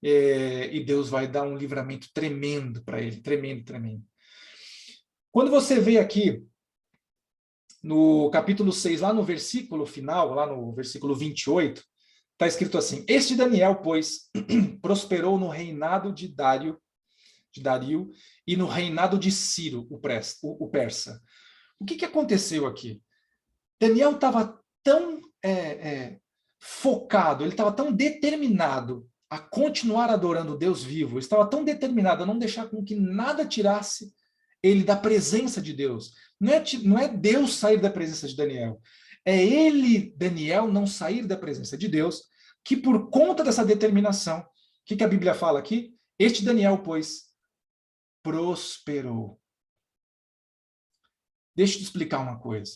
e Deus vai dar um livramento tremendo para ele, tremendo, tremendo. Quando você vê aqui, no capítulo 6, lá no versículo final, lá no versículo 28, está escrito assim: este Daniel, pois, prosperou no reinado de Dario e no reinado de Ciro, o persa. O que aconteceu aqui? Daniel estava tão focado, ele estava tão determinado a continuar adorando o Deus vivo, estava tão determinado a não deixar com que nada tirasse ele da presença de Deus. Não é Deus sair da presença de Daniel, é ele, Daniel, não sair da presença de Deus, que por conta dessa determinação, o que a Bíblia fala aqui? Este Daniel, pois, prosperou. Deixa eu te explicar uma coisa.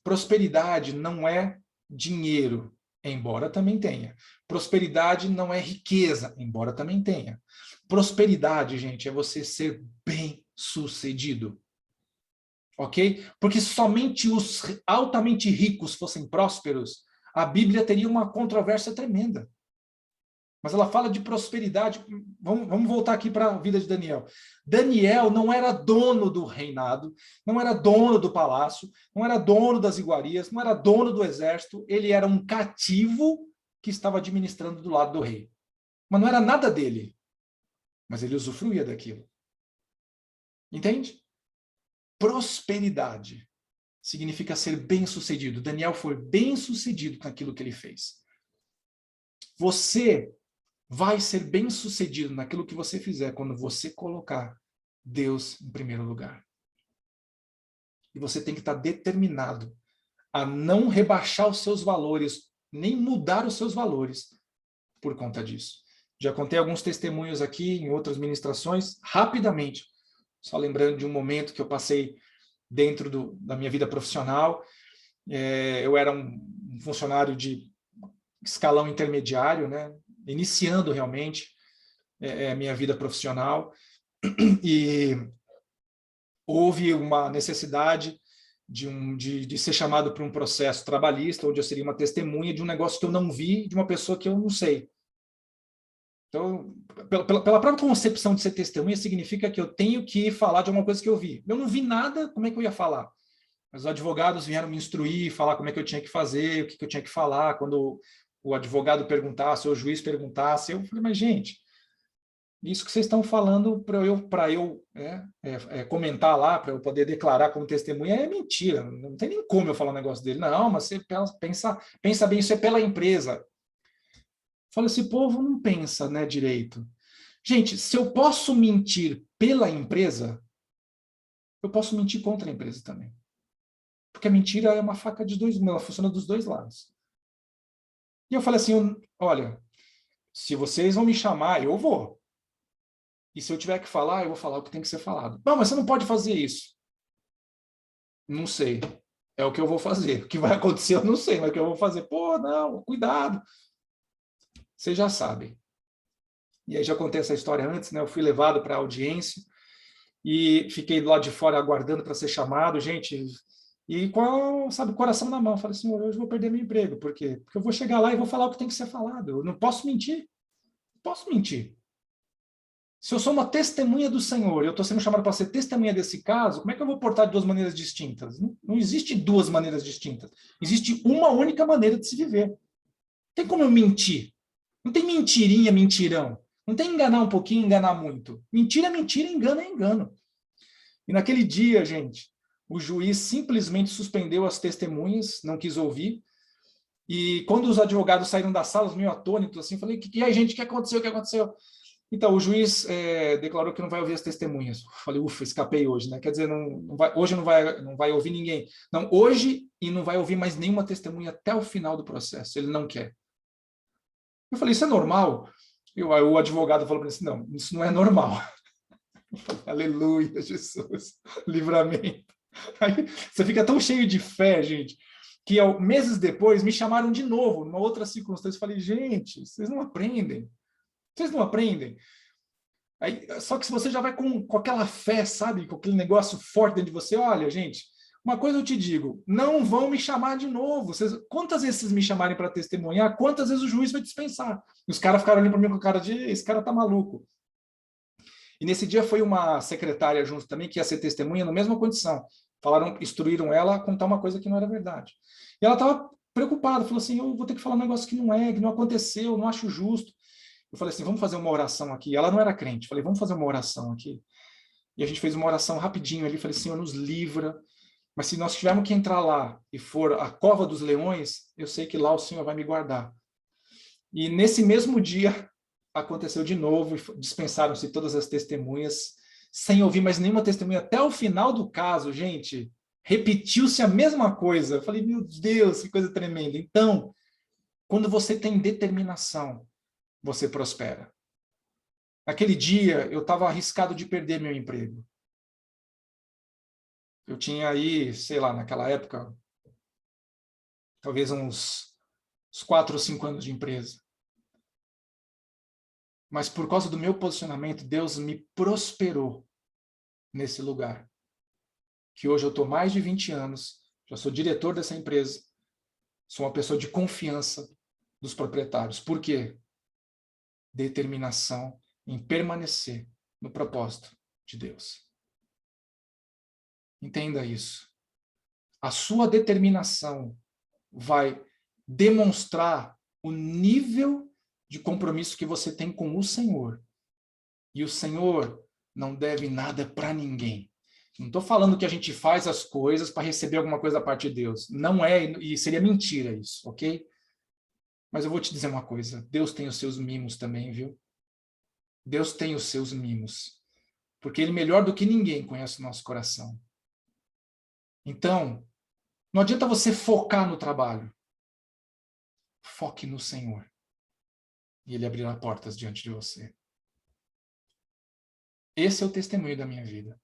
Prosperidade não é dinheiro, embora também tenha. Prosperidade não é riqueza, embora também tenha. Prosperidade, gente, é você ser bem-sucedido. Ok? Porque somente os altamente ricos fossem prósperos, a Bíblia teria uma controvérsia tremenda. Mas ela fala de prosperidade. Vamos voltar aqui para a vida de Daniel. Daniel não era dono do reinado, não era dono do palácio, não era dono das iguarias, não era dono do exército. Ele era um cativo que estava administrando do lado do rei. Mas não era nada dele. Mas ele usufruía daquilo. Entende? Prosperidade significa ser bem-sucedido. Daniel foi bem-sucedido naquilo que ele fez. Você vai ser bem-sucedido naquilo que você fizer quando você colocar Deus em primeiro lugar. E você tem que estar determinado a não rebaixar os seus valores, nem mudar os seus valores por conta disso. Já contei alguns testemunhos aqui em outras ministrações, rapidamente, só lembrando de um momento que eu passei dentro da minha vida profissional. Eu era um funcionário de escalão intermediário, né? Iniciando realmente a minha vida profissional, e houve uma necessidade de ser chamado para um processo trabalhista, onde eu seria uma testemunha de um negócio que eu não vi, de uma pessoa que eu não sei. Então, pela própria concepção de ser testemunha, significa que eu tenho que falar de alguma coisa que eu vi. Eu não vi nada, como é que eu ia falar? Mas os advogados vieram me instruir, falar como é que eu tinha que fazer, o que eu tinha que falar, quando o advogado perguntasse, ou o juiz perguntasse, eu falei, mas gente, isso que vocês estão falando para eu comentar lá, para eu poder declarar como testemunha, é mentira, não tem nem como eu falar um negócio dele. Não, mas você pensa bem, isso é pela empresa. Fala, esse povo não pensa, né, direito. Gente, se eu posso mentir pela empresa, eu posso mentir contra a empresa também. Porque a mentira é uma faca de dois gumes, ela funciona dos dois lados. E eu falei assim, olha, se vocês vão me chamar, eu vou. E se eu tiver que falar, eu vou falar o que tem que ser falado. Não, mas você não pode fazer isso. Não sei. É o que eu vou fazer. O que vai acontecer, eu não sei, mas o que eu vou fazer. Pô, não, cuidado. Vocês já sabem. E aí já contei essa história antes, né? Eu fui levado para a audiência e fiquei do lado de fora aguardando para ser chamado, gente. E com, sabe, o coração na mão. Falei assim, hoje eu vou perder meu emprego. Por quê? Porque eu vou chegar lá e vou falar o que tem que ser falado. Eu não posso mentir. Não posso mentir. Se eu sou uma testemunha do Senhor, eu estou sendo chamado para ser testemunha desse caso, como é que eu vou portar de duas maneiras distintas? Não existe duas maneiras distintas. Existe uma única maneira de se viver. Não tem como eu mentir. Não tem mentirinha, mentirão. Não tem enganar um pouquinho, enganar muito. Mentira é mentira, engano é engano. E naquele dia, gente, o juiz simplesmente suspendeu as testemunhas, não quis ouvir. E quando os advogados saíram da sala, meio atônitos, assim, falei, e aí, gente, o que aconteceu? O que aconteceu? Então, o juiz declarou que não vai ouvir as testemunhas. Falei, ufa, escapei hoje, né? Quer dizer, hoje não vai ouvir ninguém. Não, hoje e não vai ouvir mais nenhuma testemunha até o final do processo. Ele não quer. Eu falei, isso é normal? O advogado falou para mim assim, não, isso não é normal. Falei, aleluia, Jesus, livramento. Aí você fica tão cheio de fé, gente, que meses depois me chamaram de novo, numa outra circunstância. Eu falei, gente, vocês não aprendem. Vocês não aprendem. Aí, só que se você já vai com aquela fé, sabe, com aquele negócio forte dentro de você, olha, gente, uma coisa eu te digo, não vão me chamar de novo. Quantas vezes vocês me chamarem para testemunhar, quantas vezes o juiz vai dispensar? E os caras ficaram olhando para mim com a cara de, esse cara tá maluco. E nesse dia foi uma secretária junto também, que ia ser testemunha, na mesma condição. Instruíram ela a contar uma coisa que não era verdade. E ela estava preocupada, falou assim, eu vou ter que falar um negócio que não aconteceu, não acho justo. Eu falei assim, vamos fazer uma oração aqui. Ela não era crente. Falei, vamos fazer uma oração aqui. E a gente fez uma oração rapidinho ali. Falei, Senhor, nos livra. Mas se nós tivermos que entrar lá e for a cova dos leões, eu sei que lá o Senhor vai me guardar. E nesse mesmo dia, aconteceu de novo. Dispensaram-se todas as testemunhas, sem ouvir mais nenhuma testemunha. Até o final do caso, gente, repetiu-se a mesma coisa. Eu falei, meu Deus, que coisa tremenda. Então, quando você tem determinação, você prospera. Naquele dia, eu estava arriscado de perder meu emprego. Eu tinha aí, sei lá, naquela época, talvez uns 4 ou 5 anos de empresa. Mas por causa do meu posicionamento, Deus me prosperou nesse lugar. Que hoje eu estou mais de 20 anos, já sou diretor dessa empresa, sou uma pessoa de confiança dos proprietários. Por quê? Determinação em permanecer no propósito de Deus. Entenda isso. A sua determinação vai demonstrar o nível de compromisso que você tem com o Senhor. E o Senhor não deve nada para ninguém. Não estou falando que a gente faz as coisas para receber alguma coisa da parte de Deus. Não é, e seria mentira isso, ok? Mas eu vou te dizer uma coisa. Deus tem os seus mimos também, viu? Deus tem os seus mimos. Porque Ele, melhor do que ninguém, conhece o nosso coração. Então, não adianta você focar no trabalho. Foque no Senhor. E Ele abrirá portas diante de você. Esse é o testemunho da minha vida.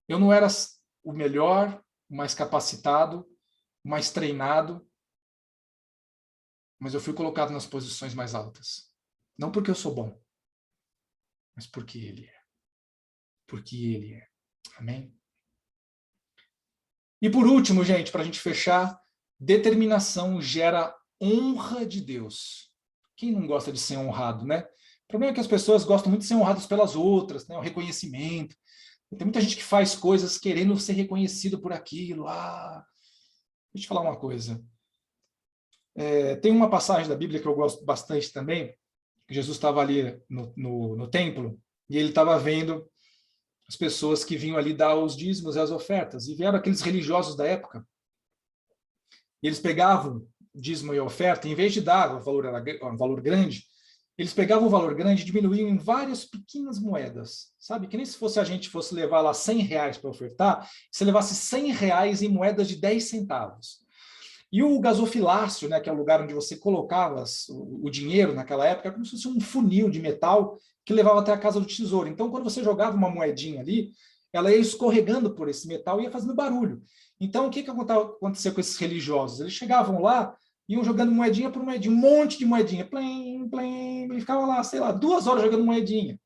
Eu não era o melhor, o mais capacitado, o mais treinado, mas eu fui colocado nas posições mais altas. Não porque eu sou bom, mas porque Ele é. Porque Ele é. Amém? E por último, gente, para a gente fechar, determinação gera honra de Deus. Quem não gosta de ser honrado, né? O problema é que as pessoas gostam muito de ser honradas pelas outras, né? O reconhecimento. Tem muita gente que faz coisas querendo ser reconhecido por aquilo. Deixa eu te falar uma coisa. Tem uma passagem da Bíblia que eu gosto bastante também, que Jesus estava ali no templo, e ele estava vendo as pessoas que vinham ali dar os dízimos e as ofertas, e vieram aqueles religiosos da época, e eles pegavam o dízimo e a oferta, em vez de dar um valor grande, eles pegavam o valor grande e diminuíam em várias pequenas moedas, sabe? Que nem se fosse a gente fosse levar lá R$ 100 para ofertar, se levasse R$ 100 em moedas de 10 centavos. E o gasofilácio, né, que é o lugar onde você colocava o dinheiro naquela época, era como se fosse um funil de metal que levava até a casa do tesouro. Então, quando você jogava uma moedinha ali, ela ia escorregando por esse metal e ia fazendo barulho. Então, o que acontecia com esses religiosos? Eles chegavam lá, iam jogando moedinha por moedinha, um monte de moedinha, plim, plim, e ficavam lá, sei lá, 2 horas jogando moedinha.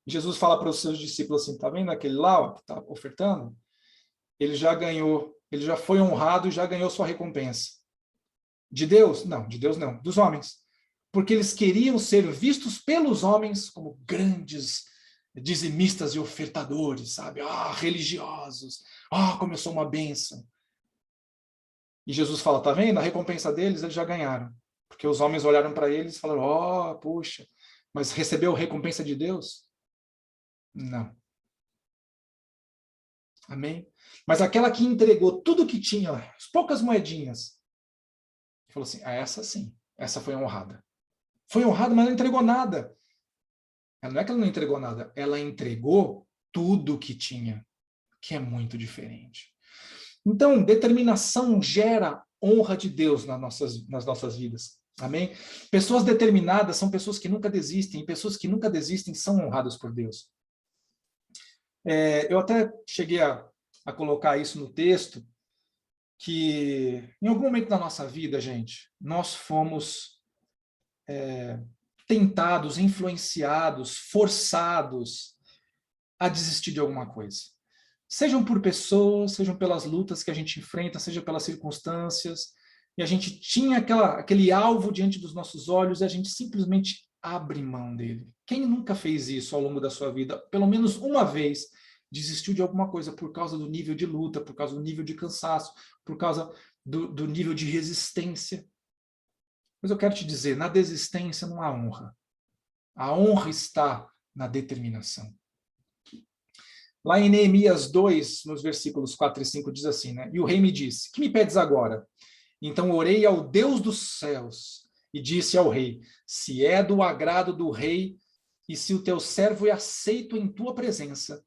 Jesus fala para os seus discípulos assim, tá vendo aquele lá, ó, que está ofertando? Ele já ganhou, ele já foi honrado e já ganhou sua recompensa. De Deus? Não, de Deus não, dos homens. Porque eles queriam ser vistos pelos homens como grandes dizimistas e ofertadores, sabe? Ah, religiosos. Ah, como eu sou uma bênção. E Jesus fala, tá vendo? A recompensa deles, eles já ganharam. Porque os homens olharam para eles e falaram, ó, puxa, mas recebeu recompensa de Deus? Não. Amém? Mas aquela que entregou tudo que tinha, as poucas moedinhas, falou assim, essa sim, essa foi honrada. Foi honrada, mas não entregou nada. Não é que ela não entregou nada, ela entregou tudo que tinha, que é muito diferente. Então, determinação gera honra de Deus nas nossas vidas. Amém? Pessoas determinadas são pessoas que nunca desistem, e pessoas que nunca desistem são honradas por Deus. Eu até cheguei a colocar isso no texto, que em algum momento da nossa vida, gente, nós fomos tentados, influenciados, forçados a desistir de alguma coisa. Sejam por pessoas, sejam pelas lutas que a gente enfrenta, seja pelas circunstâncias, e a gente tinha aquele alvo diante dos nossos olhos e a gente simplesmente abre mão dele. Quem nunca fez isso ao longo da sua vida? Pelo menos uma vez desistiu de alguma coisa por causa do nível de luta, por causa do nível de cansaço, por causa do nível de resistência. Mas eu quero te dizer, na desistência não há honra. A honra está na determinação. Lá em Neemias 2, nos versículos 4 e 5, diz assim, né? E o rei me disse, que me pedes agora? Então orei ao Deus dos céus e disse ao rei, se é do agrado do rei e se o teu servo é aceito em tua presença,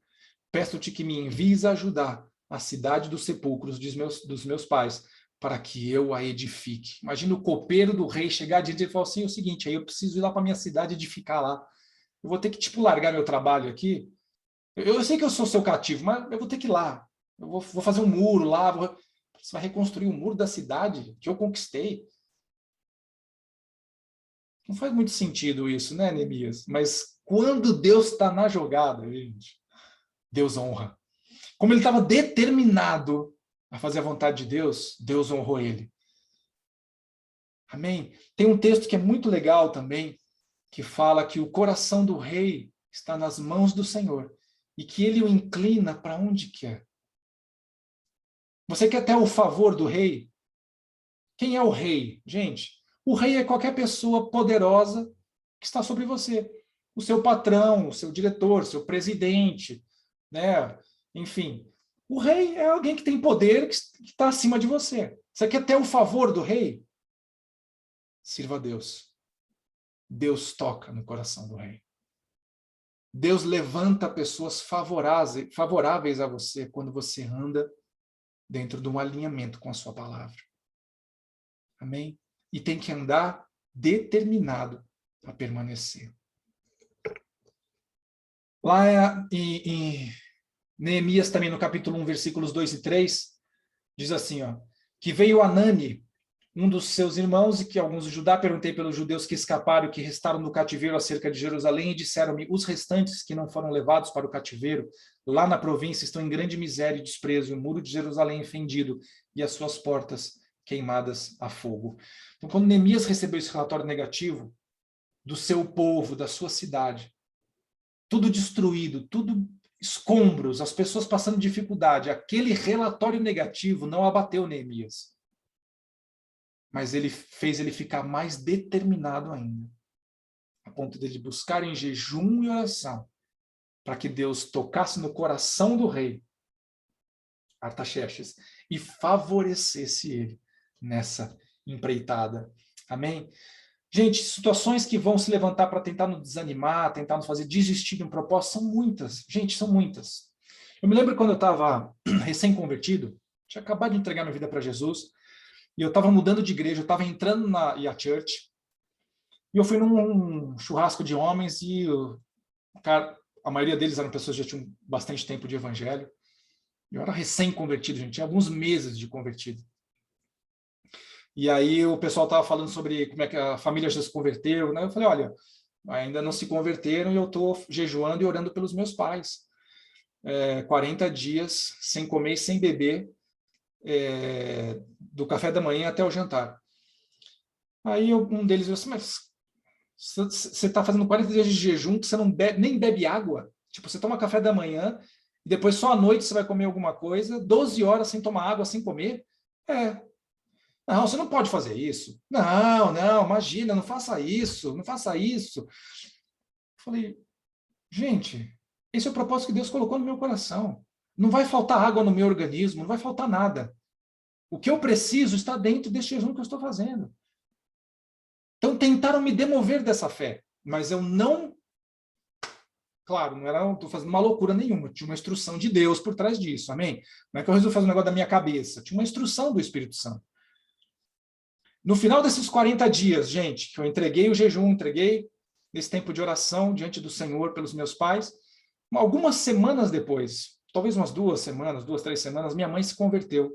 peço-te que me envies a ajudar a cidade dos sepulcros dos meus pais, para que eu a edifique. Imagina o copeiro do rei chegar adiante e falar assim, o seguinte, aí eu preciso ir lá para minha cidade edificar lá. Eu vou ter que, largar meu trabalho aqui. Eu sei que eu sou seu cativo, mas eu vou ter que ir lá. Eu vou fazer um muro lá. Você vai reconstruir o muro da cidade que eu conquistei. Não faz muito sentido isso, né, Neemias? Mas quando Deus está na jogada, gente, Deus honra. Como ele estava determinado a fazer a vontade de Deus, Deus honrou ele. Amém? Tem um texto que é muito legal também, que fala que o coração do rei está nas mãos do Senhor e que ele o inclina para onde quer. Você quer ter o favor do rei? Quem é o rei? Gente, o rei é qualquer pessoa poderosa que está sobre você. O seu patrão, o seu diretor, o seu presidente, né? Enfim, o rei é alguém que tem poder, que está acima de você. Você quer ter o favor do rei? Sirva a Deus. Deus toca no coração do rei. Deus levanta pessoas favoráveis a você quando você anda dentro de um alinhamento com a sua palavra. Amém? E tem que andar determinado a permanecer. Lá em Neemias, também no capítulo 1, versículos 2 e 3, diz assim, ó, que veio Anani, um dos seus irmãos, e que alguns de Judá, perguntei pelos judeus que escaparam, que restaram no cativeiro acerca de Jerusalém, e disseram-me, os restantes que não foram levados para o cativeiro, lá na província, estão em grande miséria e desprezo, e o muro de Jerusalém é fendido, e as suas portas queimadas a fogo. Então, quando Neemias recebeu esse relatório negativo do seu povo, da sua cidade, tudo destruído, tudo escombros, as pessoas passando dificuldade, aquele relatório negativo não abateu Neemias. Mas ele fez ele ficar mais determinado ainda, a ponto de ele buscar em jejum e oração, para que Deus tocasse no coração do rei, Artaxerxes, e favorecesse ele nessa empreitada. Amém? Gente, situações que vão se levantar para tentar nos desanimar, tentar nos fazer desistir de um propósito, são muitas. Gente, são muitas. Eu me lembro quando eu estava recém-convertido, tinha acabado de entregar minha vida para Jesus, e eu estava mudando de igreja, eu estava entrando na IA Church, e eu fui num churrasco de homens, e cara, a maioria deles eram pessoas que já tinham bastante tempo de evangelho. Eu era recém-convertido, gente, tinha alguns meses de convertido. E aí o pessoal estava falando sobre como é que a família já se converteu, né? Eu falei, olha, ainda não se converteram e eu estou jejuando e orando pelos meus pais. 40 dias sem comer e sem beber, do café da manhã até o jantar. Aí um deles disse assim, mas você está fazendo 40 dias de jejum que você não bebe, nem bebe água? Tipo, você toma café da manhã e depois só à noite você vai comer alguma coisa, 12 horas sem tomar água, sem comer? Não, você não pode fazer isso. Não, não, imagina, não faça isso, não faça isso. Falei, gente, esse é o propósito que Deus colocou no meu coração. Não vai faltar água no meu organismo, não vai faltar nada. O que eu preciso está dentro desse jejum que eu estou fazendo. Então tentaram me demover dessa fé, mas eu não, claro, não estou fazendo uma loucura nenhuma, tinha uma instrução de Deus por trás disso, amém? Não é que eu resolvi fazer um negócio da minha cabeça, tinha uma instrução do Espírito Santo. No final desses 40 dias, gente, que eu entreguei o jejum, entreguei esse tempo de oração diante do Senhor pelos meus pais, algumas semanas depois, talvez umas 2 semanas, 2, 3 semanas, minha mãe se converteu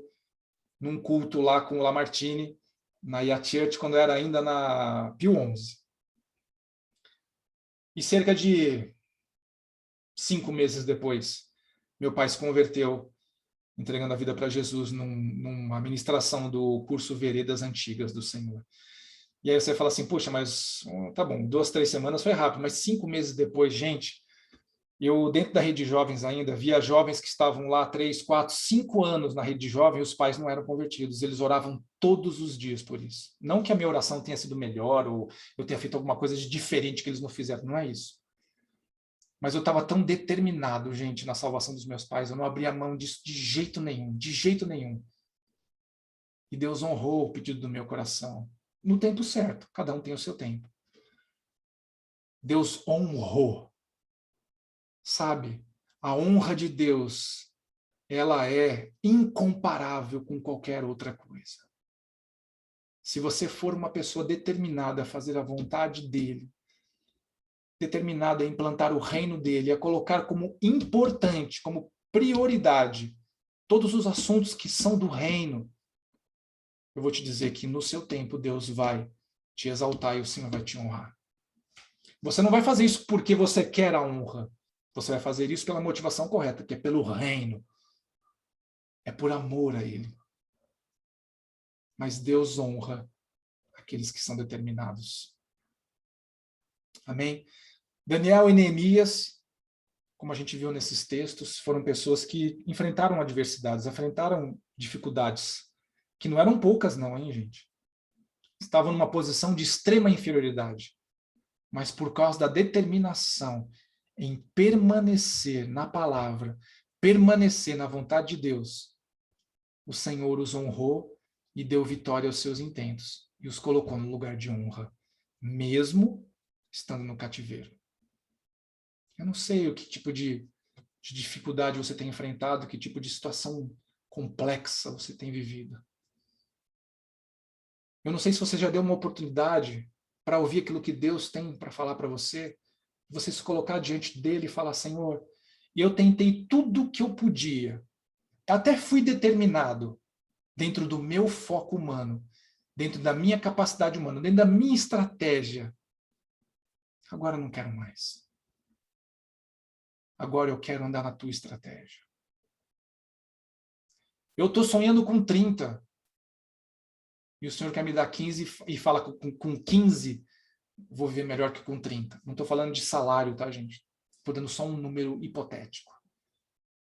num culto lá com o Lamartine, na IA Church, quando era ainda na Pio 11. E cerca de 5 meses depois, meu pai se converteu, entregando a vida para Jesus numa ministração do curso Veredas Antigas do Senhor. E aí você fala assim, puxa, mas tá bom, 2, 3 semanas foi rápido, mas 5 meses depois, gente, eu dentro da rede de jovens ainda, via jovens que estavam lá 3, 4, 5 anos na rede de jovens, e os pais não eram convertidos, eles oravam todos os dias por isso. Não que a minha oração tenha sido melhor, ou eu tenha feito alguma coisa de diferente que eles não fizeram, não é isso. Mas eu estava tão determinado, gente, na salvação dos meus pais, eu não abria mão disso de jeito nenhum, de jeito nenhum. E Deus honrou o pedido do meu coração, no tempo certo, cada um tem o seu tempo. Deus honrou. Sabe, a honra de Deus, ela é incomparável com qualquer outra coisa. Se você for uma pessoa determinada a fazer a vontade dele, determinada a implantar o reino dele, a colocar como importante, como prioridade, todos os assuntos que são do reino, eu vou te dizer que no seu tempo Deus vai te exaltar e o Senhor vai te honrar. Você não vai fazer isso porque você quer a honra. Você vai fazer isso pela motivação correta, que é pelo reino. É por amor a ele. Mas Deus honra aqueles que são determinados. Amém? Daniel e Neemias, como a gente viu nesses textos, foram pessoas que enfrentaram adversidades, enfrentaram dificuldades, que não eram poucas não, hein, gente? Estavam numa posição de extrema inferioridade. Mas por causa da determinação em permanecer na palavra, permanecer na vontade de Deus, o Senhor os honrou e deu vitória aos seus intentos e os colocou no lugar de honra, mesmo estando no cativeiro. Eu não sei o que tipo de dificuldade você tem enfrentado, que tipo de situação complexa você tem vivido. Eu não sei se você já deu uma oportunidade para ouvir aquilo que Deus tem para falar para você, você se colocar diante dele e falar, Senhor, e eu tentei tudo o que eu podia, até fui determinado, dentro do meu foco humano, dentro da minha capacidade humana, dentro da minha estratégia. Agora eu não quero mais. Agora eu quero andar na tua estratégia. Eu estou sonhando com 30. E o Senhor quer me dar 15 e fala com 15 vou viver melhor que com 30. Não estou falando de salário, tá, gente? Estou dando só um número hipotético.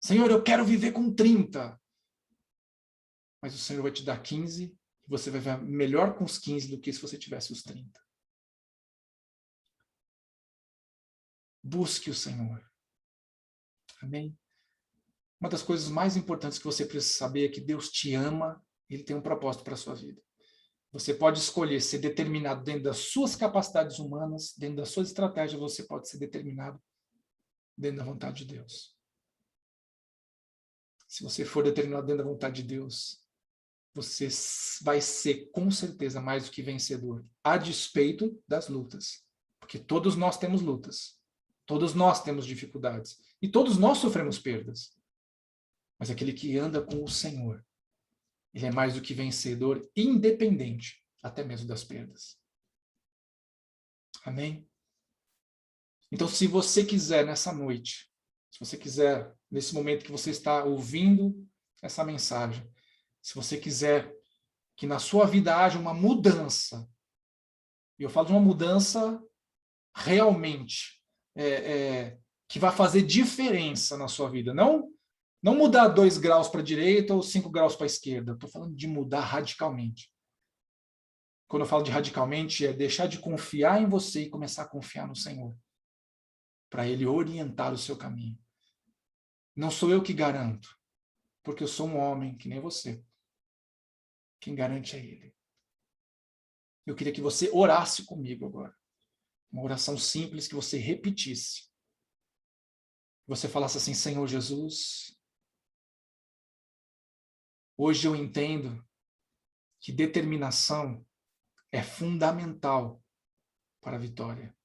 Senhor, eu quero viver com 30. Mas o Senhor vai te dar 15 e você vai viver melhor com os 15 do que se você tivesse os 30. Busque o Senhor. Amém? Uma das coisas mais importantes que você precisa saber é que Deus te ama, Ele tem um propósito para a sua vida. Você pode escolher ser determinado dentro das suas capacidades humanas, dentro da sua estratégia, você pode ser determinado dentro da vontade de Deus. Se você for determinado dentro da vontade de Deus, você vai ser com certeza mais do que vencedor, a despeito das lutas. Porque todos nós temos lutas. Todos nós temos dificuldades. E todos nós sofremos perdas. Mas aquele que anda com o Senhor, ele é mais do que vencedor, independente até mesmo das perdas. Amém? Então, se você quiser nessa noite, se você quiser, nesse momento que você está ouvindo essa mensagem, se você quiser que na sua vida haja uma mudança, e eu falo de uma mudança realmente, que vai fazer diferença na sua vida, não mudar 2 graus para a direita ou 5 graus para a esquerda, estou falando de mudar radicalmente. Quando eu falo de radicalmente, é deixar de confiar em você e começar a confiar no Senhor, para Ele orientar o seu caminho. Não sou eu que garanto, porque eu sou um homem que nem você. Quem garante é Ele. Eu queria que você orasse comigo agora. Uma oração simples que você repetisse. Você falasse assim: Senhor Jesus, hoje eu entendo que determinação é fundamental para a vitória.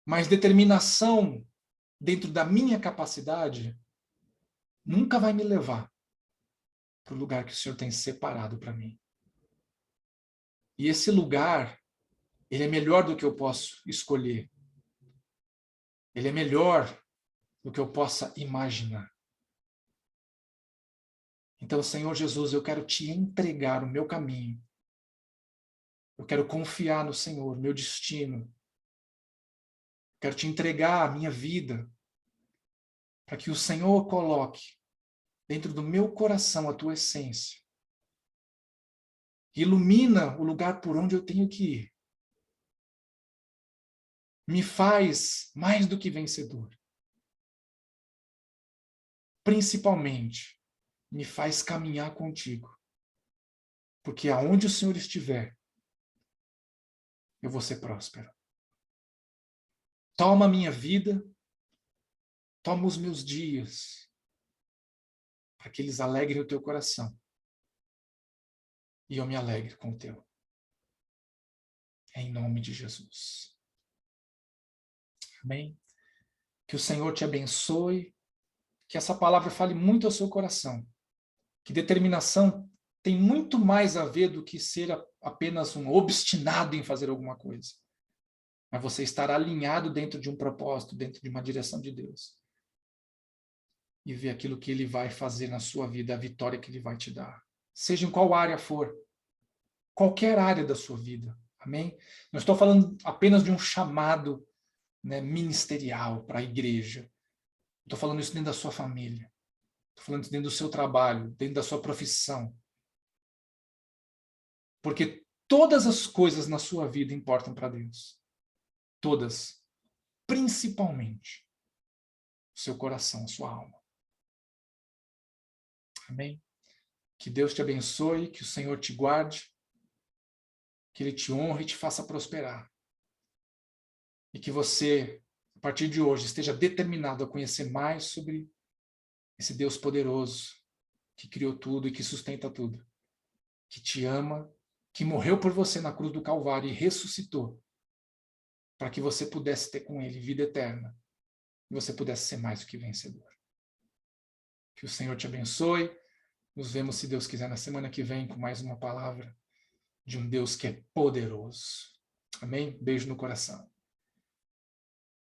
Mas determinação dentro da minha capacidade nunca vai me levar para o lugar que o Senhor tem separado para mim. E esse lugar, ele é melhor do que eu posso escolher. Ele é melhor do que eu possa imaginar. Então, Senhor Jesus, eu quero te entregar o meu caminho. Eu quero confiar no Senhor, meu destino. Quero te entregar a minha vida, para que o Senhor coloque dentro do meu coração a tua essência. Ilumina o lugar por onde eu tenho que ir. Me faz mais do que vencedor. Principalmente, me faz caminhar contigo. Porque aonde o Senhor estiver, eu vou ser próspero. Toma a minha vida, toma os meus dias, para que eles alegrem o teu coração. E eu me alegre com o teu. Em nome de Jesus. Amém? Que o Senhor te abençoe, que essa palavra fale muito ao seu coração. Que determinação tem muito mais a ver do que ser apenas um obstinado em fazer alguma coisa. Mas você estar alinhado dentro de um propósito, dentro de uma direção de Deus. E ver aquilo que Ele vai fazer na sua vida, a vitória que Ele vai te dar. Seja em qual área for. Qualquer área da sua vida. Amém? Não estou falando apenas de um chamado, né, ministerial para a igreja. Estou falando isso dentro da sua família. Estou falando isso dentro do seu trabalho, dentro da sua profissão. Porque todas as coisas na sua vida importam para Deus. Todas. Principalmente o seu coração, a sua alma. Amém? Que Deus te abençoe, que o Senhor te guarde, que Ele te honre e te faça prosperar. E que você, a partir de hoje, esteja determinado a conhecer mais sobre esse Deus poderoso, que criou tudo e que sustenta tudo, que te ama, que morreu por você na cruz do Calvário e ressuscitou, para que você pudesse ter com Ele vida eterna, e você pudesse ser mais do que vencedor. Que o Senhor te abençoe. Nos vemos, se Deus quiser, na semana que vem, com mais uma palavra de um Deus que é poderoso. Amém? Beijo no coração.